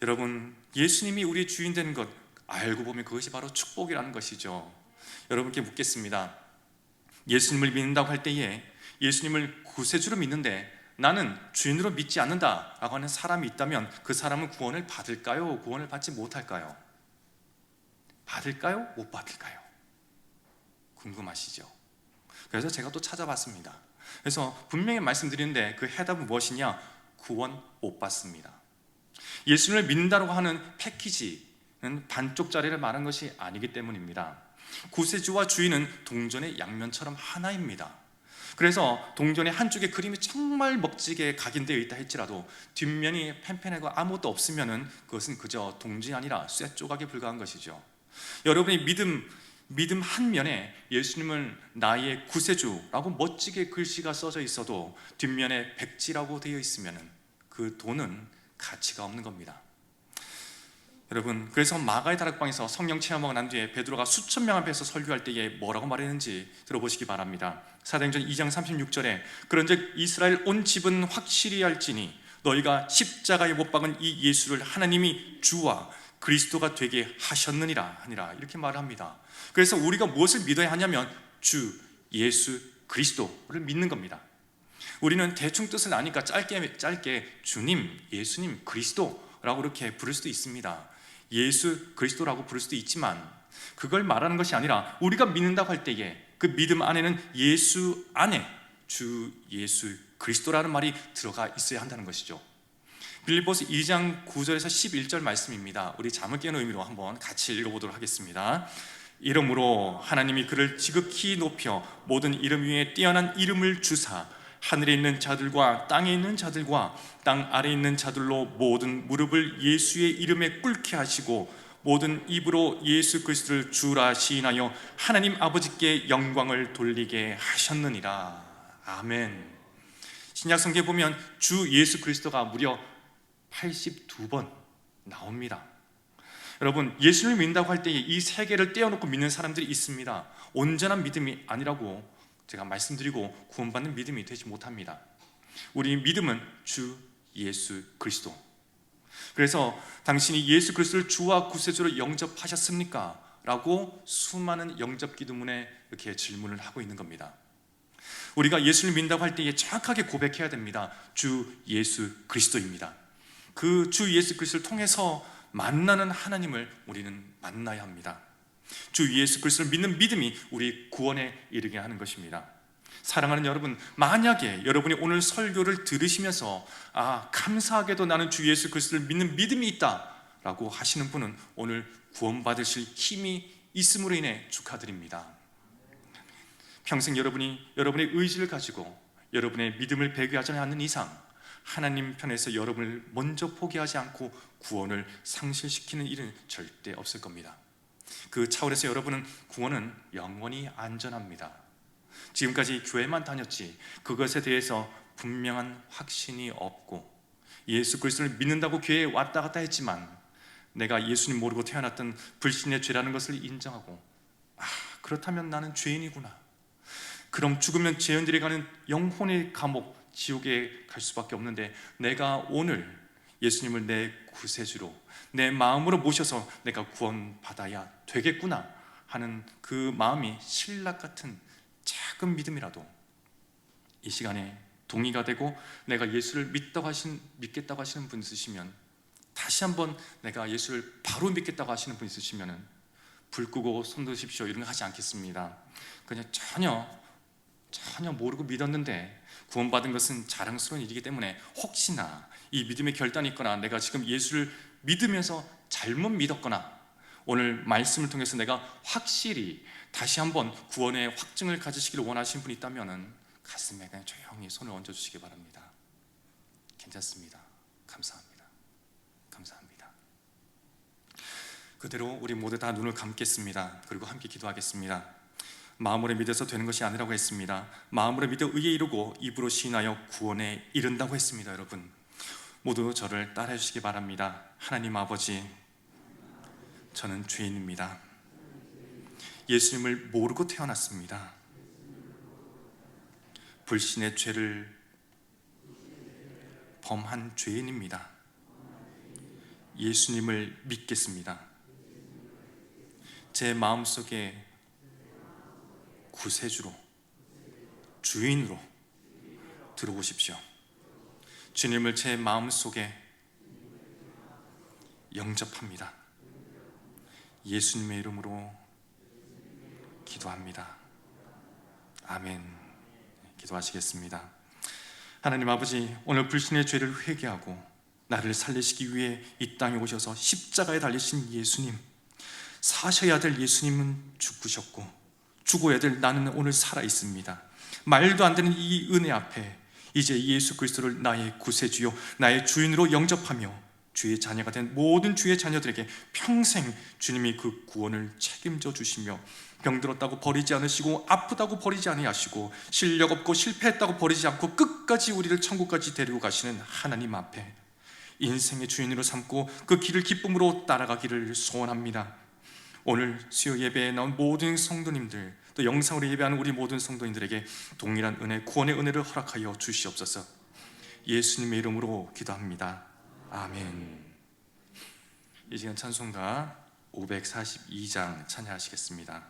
여러분, 예수님이 우리의 주인 되는 것 알고 보면 그것이 바로 축복이라는 것이죠. 여러분께 묻겠습니다. 예수님을 믿는다고 할 때에 예수님을 구세주로 믿는데 나는 주인으로 믿지 않는다 라고 하는 사람이 있다면 그 사람은 구원을 받을까요? 구원을 받지 못할까요? 받을까요? 못 받을까요? 궁금하시죠? 그래서 제가 또 찾아봤습니다. 그래서 분명히 말씀드리는데 그 해답은 무엇이냐? 구원 못 받습니다. 예수님을 믿는다고 하는 패키지는 반쪽짜리를 말한 것이 아니기 때문입니다. 구세주와 주인은 동전의 양면처럼 하나입니다. 그래서 동전의 한쪽에 그림이 정말 멋지게 각인되어 있다 할지라도 뒷면이 팽팽하고 아무것도 없으면 그것은 그저 동전이 아니라 쇠 조각에 불과한 것이죠. 여러분이 믿음 한 면에 예수님은 나의 구세주라고 멋지게 글씨가 써져 있어도 뒷면에 백지라고 되어 있으면 그 돈은 가치가 없는 겁니다. 여러분, 그래서 마가의 다락방에서 성령 체험하고 난 뒤에 베드로가 수천 명 앞에서 설교할 때에 뭐라고 말했는지 들어보시기 바랍니다. 사도행전 2장 36절에 그런즉 이스라엘 온 집은 확실히 알지니 너희가 십자가에 못 박은 이 예수를 하나님이 주와 그리스도가 되게 하셨느니라 하니라, 이렇게 말합니다. 그래서 우리가 무엇을 믿어야 하냐면 주 예수 그리스도를 믿는 겁니다. 우리는 대충 뜻을 아니까 짧게 주님, 예수님, 그리스도라고 이렇게 부를 수도 있습니다. 예수 그리스도라고 부를 수도 있지만 그걸 말하는 것이 아니라 우리가 믿는다고 할 때에 그 믿음 안에는 예수 안에 주 예수 그리스도라는 말이 들어가 있어야 한다는 것이죠. 빌립보서 2장 9절에서 11절 말씀입니다. 우리 잠을 깨는 의미로 한번 같이 읽어보도록 하겠습니다. 이러므로 하나님이 그를 지극히 높여 모든 이름 위에 뛰어난 이름을 주사 하늘에 있는 자들과 땅에 있는 자들과 땅 아래에 있는 자들로 모든 무릎을 예수의 이름에 꿇게 하시고 모든 입으로 예수 그리스도를 주라 시인하여 하나님 아버지께 영광을 돌리게 하셨느니라. 아멘. 신약 성경에 보면 주 예수 그리스도가 무려 82번 나옵니다. 여러분, 예수를 믿는다고 할 때에 이 세 개를 떼어놓고 믿는 사람들이 있습니다. 온전한 믿음이 아니라고 제가 말씀드리고 구원받는 믿음이 되지 못합니다. 우리 믿음은 주 예수 그리스도. 그래서 당신이 예수 그리스도를 주와 구세주로 영접하셨습니까? 라고 수많은 영접 기도문에 이렇게 질문을 하고 있는 겁니다. 우리가 예수를 믿는다고 할 때에 정확하게 고백해야 됩니다. 주 예수 그리스도입니다. 그 주 예수 그리스도를 통해서 만나는 하나님을 우리는 만나야 합니다. 주 예수 그리스도를 믿는 믿음이 우리 구원에 이르게 하는 것입니다. 사랑하는 여러분, 만약에 여러분이 오늘 설교를 들으시면서 감사하게도 나는 주 예수 그리스도를 믿는 믿음이 있다라고 하시는 분은 오늘 구원받으실 힘이 있음으로 인해 축하드립니다. 평생 여러분의 의지를 가지고 여러분의 믿음을 배회하지 않는 이상 하나님 편에서 여러분을 먼저 포기하지 않고 구원을 상실시키는 일은 절대 없을 겁니다. 그 차원에서 여러분은 구원은 영원히 안전합니다. 지금까지 교회만 다녔지 그것에 대해서 분명한 확신이 없고 예수 그리스도를 믿는다고 교회에 왔다 갔다 했지만 내가 예수님 모르고 태어났던 불신의 죄라는 것을 인정하고 그렇다면 나는 죄인이구나. 그럼 죽으면 죄인들이 가는 영혼의 감옥 지옥에 갈 수밖에 없는데 내가 오늘 예수님을 내 구세주로 내 마음으로 모셔서 내가 구원받아야 되겠구나 하는 그 마음이 신락 같은 작은 믿음이라도 이 시간에 동의가 되고 내가 예수를 믿겠다고 하시는 분 있으시면 다시 한번 내가 예수를 바로 믿겠다고 하시는 분 있으시면 불 끄고 손 드십시오. 이런 거 하지 않겠습니다. 그냥 전혀 모르고 믿었는데 구원받은 것은 자랑스러운 일이기 때문에 혹시나 이 믿음의 결단이 있거나 내가 지금 예수를 믿으면서 잘못 믿었거나 오늘 말씀을 통해서 내가 확실히 다시 한번 구원의 확증을 가지시기를 원하시는 분이 있다면 가슴에 그냥 조용히 손을 얹어주시기 바랍니다. 괜찮습니다. 감사합니다. 그대로 우리 모두 다 눈을 감겠습니다. 그리고 함께 기도하겠습니다. 마음으로 믿어서 되는 것이 아니라고 했습니다. 마음으로 믿어 의에 이르고 입으로 시인하여 구원에 이른다고 했습니다. 여러분 모두 저를 따라해 주시기 바랍니다. 하나님 아버지, 저는 죄인입니다. 예수님을 모르고 태어났습니다. 불신의 죄를 범한 죄인입니다. 예수님을 믿겠습니다. 제 마음속에 구세주로, 주인으로 들어오십시오. 주님을 제 마음속에 영접합니다. 예수님의 이름으로 기도합니다. 아멘. 기도하시겠습니다. 하나님 아버지, 오늘 불신의 죄를 회개하고 나를 살리시기 위해 이 땅에 오셔서 십자가에 달리신 예수님, 사셔야 될 예수님은 죽으셨고 죽어야 될 나는 오늘 살아있습니다. 말도 안 되는 이 은혜 앞에 이제 예수 그리스도를 나의 구세주요 나의 주인으로 영접하며 주의 자녀가 된 모든 주의 자녀들에게 평생 주님이 그 구원을 책임져 주시며 병들었다고 버리지 않으시고 아프다고 버리지 아니하시고 실력 없고 실패했다고 버리지 않고 끝까지 우리를 천국까지 데리고 가시는 하나님 앞에 인생의 주인으로 삼고 그 길을 기쁨으로 따라가기를 소원합니다. 오늘 수요 예배에 나온 모든 성도님들, 또 영상으로 예배하는 우리 모든 성도님들에게 동일한 은혜, 구원의 은혜를 허락하여 주시옵소서. 예수님의 이름으로 기도합니다. 아멘. 이 시간 찬송가 542장 찬양하시겠습니다.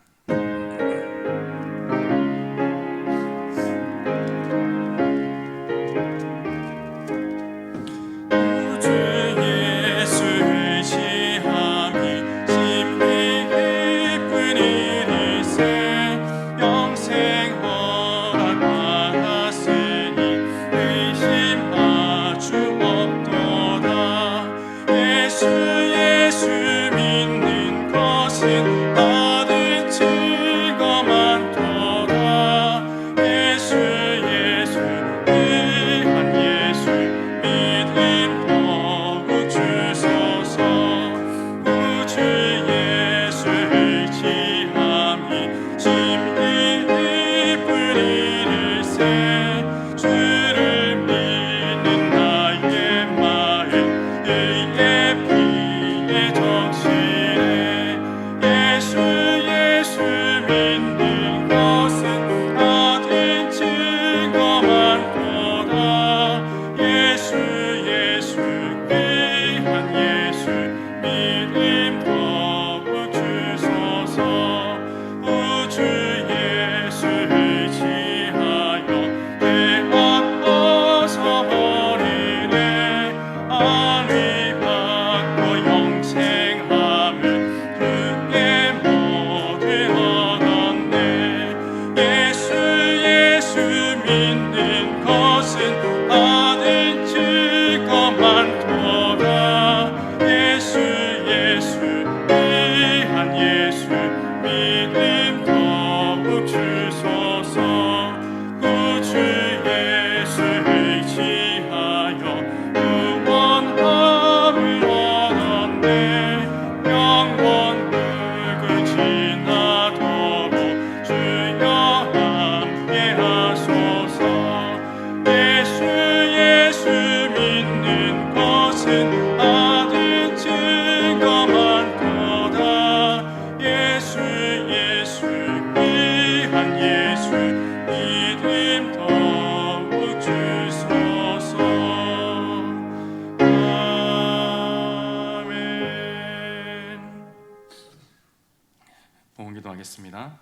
기도하겠습니다.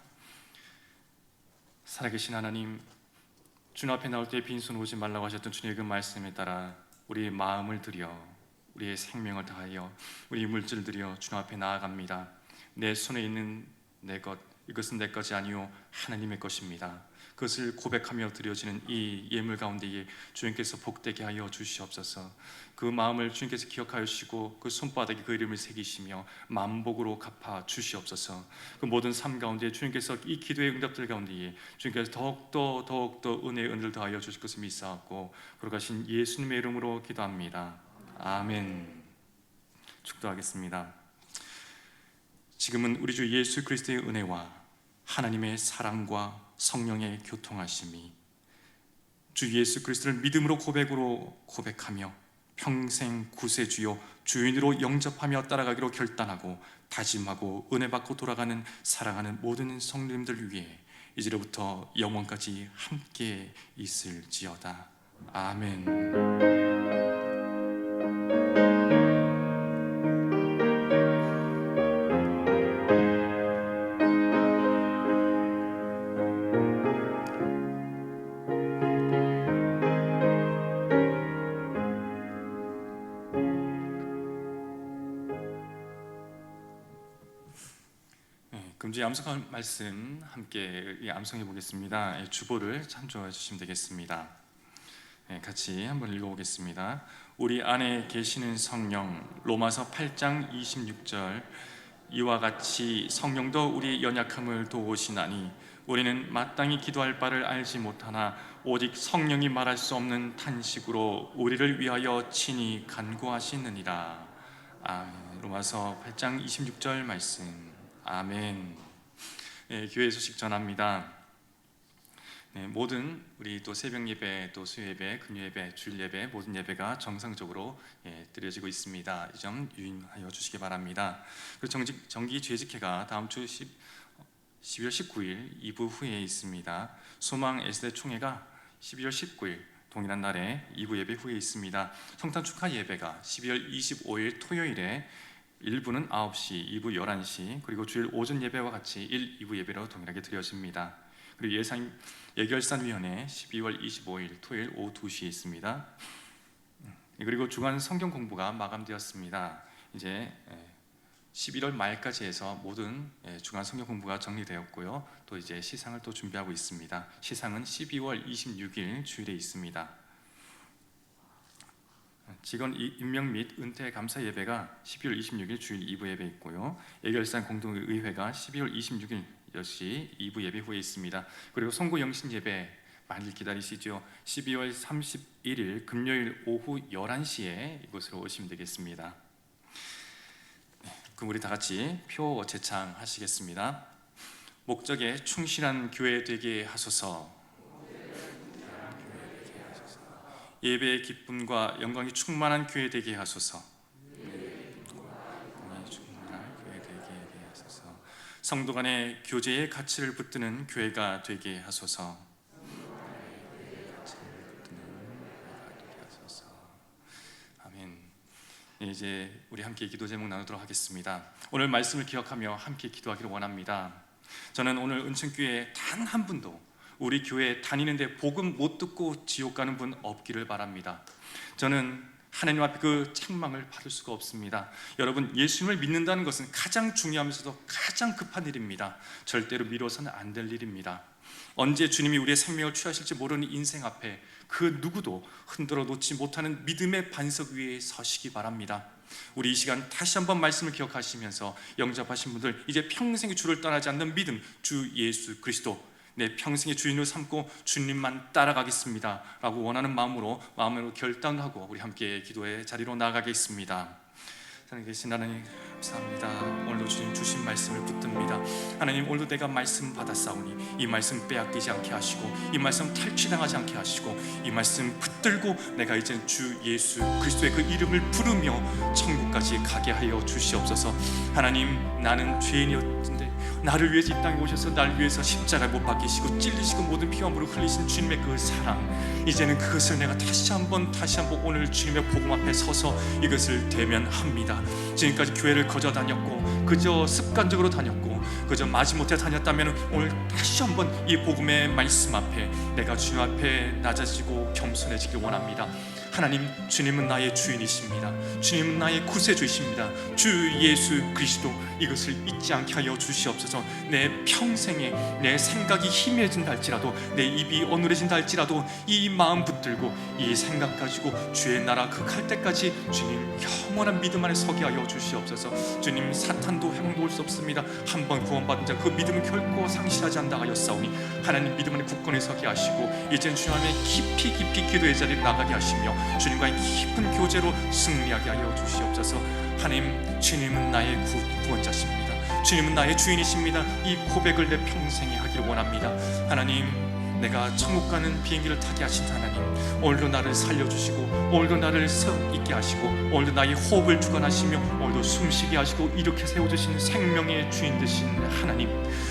살아계신 하나님, 주님 앞에 나올 때 빈손 오지 말라고 하셨던 주님의 그 말씀에 따라 우리의 마음을 들여, 우리의 생명을 다하여, 우리 물질을 들여 주님 앞에 나아갑니다. 내 손에 있는 내 것, 이것은 내 것이 아니요 하나님의 것입니다. 그것을 고백하며 드려지는 이 예물 가운데에 주님께서 복되게 하여 주시옵소서. 그 마음을 주님께서 기억하여 주시고 그 손바닥에 그 이름을 새기시며 만복으로 갚아 주시옵소서. 그 모든 삶 가운데 주님께서 이 기도의 응답들 가운데에 주님께서 더욱더 은혜의 은혜를 더하여 주실 것을 믿사옵고 거룩하신 예수님의 이름으로 기도합니다. 아멘. 축도하겠습니다. 지금은 우리 주 예수 그리스도의 은혜와 하나님의 사랑과 성령의 교통하심이 주 예수 그리스도를 믿음으로 고백하며 평생 구세주요 주인으로 영접하며 따라가기로 결단하고 다짐하고 은혜 받고 돌아가는 사랑하는 모든 성도님들 위해 이제로부터 영원까지 함께 있을지어다. 아멘. 그럼 이제 암송할 말씀 함께 암송해 보겠습니다. 주보를 참조해 주시면 되겠습니다. 같이 한번 읽어보겠습니다. 우리 안에 계시는 성령, 로마서 8장 26절. 이와 같이 성령도 우리 연약함을 도우시나니 우리는 마땅히 기도할 바를 알지 못하나 오직 성령이 말할 수 없는 탄식으로 우리를 위하여 친히 간구하시느니라. 아멘. 로마서 8장 26절 말씀. 아멘. 교회 소식 전합니다. 모든 우리 또 새벽 예배, 또 수요 예배, 금요 예배, 주일 예배 모든 예배가 정상적으로 드려지고 있습니다. 이 점 유의하여 주시기 바랍니다. 그리고 정기 죄직회가 다음 주 12월 19일 2부 후에 있습니다. 소망 S대 총회가 12월 19일 동일한 날에 2부 예배 후에 있습니다. 성탄 축하 예배가 12월 25일 토요일에 1부는 9시, 2부 11시, 그리고 주일 오전 예배와 같이 1, 2부 예배로 동일하게 드려집니다. 그리고 예결산위원회 12월 25일 토요일 오후 2시에 있습니다. 그리고 주간 성경 공부가 마감되었습니다. 이제 11월 말까지 해서 모든 주간 성경 공부가 정리되었고요. 또 이제 시상을 또 준비하고 있습니다. 시상은 12월 26일 주일에 있습니다. 직원 임명 및 은퇴 감사 예배가 12월 26일 주일 2부 예배 있고요. 예결산 공동의회가 12월 26일 역시 2부 예배 후에 있습니다. 그리고 송구 영신 예배 많이 기다리시죠. 12월 31일 금요일 오후 11시에 이곳으로 오시면 되겠습니다. 그럼 우리 다 같이 표 제창하시겠습니다. 목적에 충실한 교회 되게 하소서. 예배의 기쁨과 영광이 충만한 교회 되게 하소서. 성도 간의 교제의 가치를 붙드는 교회가 되게 하소서. 아멘. 이제 우리 함께 기도 제목 나누도록 하겠습니다. 오늘 말씀을 기억하며 함께 기도하기를 원합니다. 저는 오늘 은총교회에 단 한 분도 우리 교회 다니는데 복음 못 듣고 지옥 가는 분 없기를 바랍니다. 저는 하나님 앞에 그 책망을 받을 수가 없습니다. 여러분, 예수님을 믿는다는 것은 가장 중요하면서도 가장 급한 일입니다. 절대로 미뤄서는 안 될 일입니다. 언제 주님이 우리의 생명을 취하실지 모르는 인생 앞에 그 누구도 흔들어 놓지 못하는 믿음의 반석 위에 서시기 바랍니다. 우리 이 시간 다시 한번 말씀을 기억하시면서 영접하신 분들, 이제 평생의 주를 떠나지 않는 믿음, 주 예수 그리스도 내 평생의 주인으로 삼고 주님만 따라가겠습니다 라고 원하는 마음으로 결단하고 우리 함께 기도의 자리로 나아가겠습니다. 하나님 계신 하나님 감사합니다. 오늘도 주님 주신 말씀을 붙듭니다. 하나님, 오늘도 내가 말씀 받았사오니 이 말씀 빼앗기지 않게 하시고 이 말씀 탈취당하지 않게 하시고 이 말씀 붙들고 내가 이제 주 예수 그리스도의 그 이름을 부르며 천국까지 가게 하여 주시옵소서. 하나님, 나는 죄인이었는데 나를 위해서 이 땅에 오셔서 나를 위해서 십자가에 못 박히시고 찔리시고 모든 피와 물을 흘리신 주님의 그 사랑, 이제는 그것을 내가 다시 한번 오늘 주님의 복음 앞에 서서 이것을 대면합니다. 지금까지 교회를 거저 다녔고 그저 습관적으로 다녔고 그저 마지못해 다녔다면 오늘 다시 한번 이 복음의 말씀 앞에 내가 주님 앞에 낮아지고 겸손해지길 원합니다. 하나님, 주님은 나의 주인이십니다. 주님은 나의 구세주이십니다. 주 예수 그리스도, 이것을 잊지 않게 하여 주시옵소서. 내 평생에 내 생각이 희미해진다 할지라도, 내 입이 어눌해진다 할지라도 이 마음 붙들고 이 생각 가지고 주의 나라 극할 때까지 주님 영원한 믿음 안에 서게 하여 주시옵소서. 주님, 사탄도 형도할 수 없습니다. 한번 구원받은 자 그 믿음은 결코 상실하지 않다 하였사오니 하나님 믿음 안에 굳건히 서게 하시고 이제는 주님 안에 깊이 기도의 자리에 나가게 하시며 주님과의 깊은 교제로 승리하게 하여 주시옵소서. 하나님, 주님은 나의 구원자십니다. 주님은 나의 주인이십니다. 이 고백을 내 평생에 하기를 원합니다. 하나님, 내가 천국 가는 비행기를 타게 하신 하나님, 오늘도 나를 살려주시고 오늘도 나를 서 있게 하시고 오늘도 나의 호흡을 주관하시며 오늘도 숨쉬게 하시고 이렇게 세워주신 생명의 주인 되신 하나님,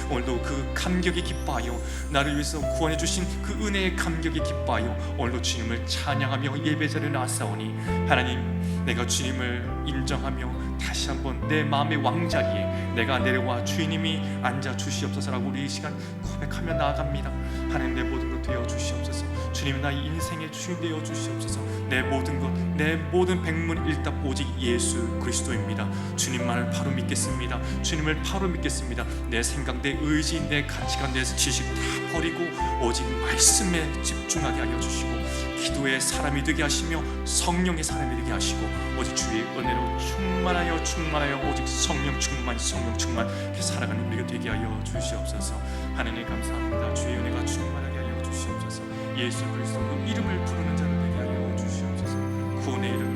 오늘도 그 감격에 기뻐하여 나를 위해서 구원해 주신 그 은혜의 감격에 기뻐하여 오늘도 주님을 찬양하며 예배자리에 나아싸우니 하나님, 내가 주님을 인정하며 다시 한번 내 마음의 왕자리에 내가 내려와 주님이 앉아 주시옵소서라고 우리 이 시간 고백하며 나아갑니다. 하나님, 내 모든 것 되어 주시옵소서. 주님, 나의 인생의 주인 되어 주시옵소서. 내 모든 것, 내 모든 백문일답 오직 예수 그리스도입니다. 주님만을 바로 믿겠습니다. 주님을 바로 믿겠습니다. 내 생각, 내 의지, 내 가치관, 내 지식 다 버리고 오직 말씀에 집중하게 하여 주시고 기도의 사람이 되게 하시며 성령의 사람이 되게 하시고 오직 주의 은혜로 충만하여 오직 성령 충만 이렇게 살아가는 우리가 되게 하여 주시옵소서. 하나님 감사합니다. 주의 은혜가 충만하게 하여 주시옵소서. 예수 그리스도 그 이름을 부르는 자를 되게 하여 주시옵소서. 구원의 이름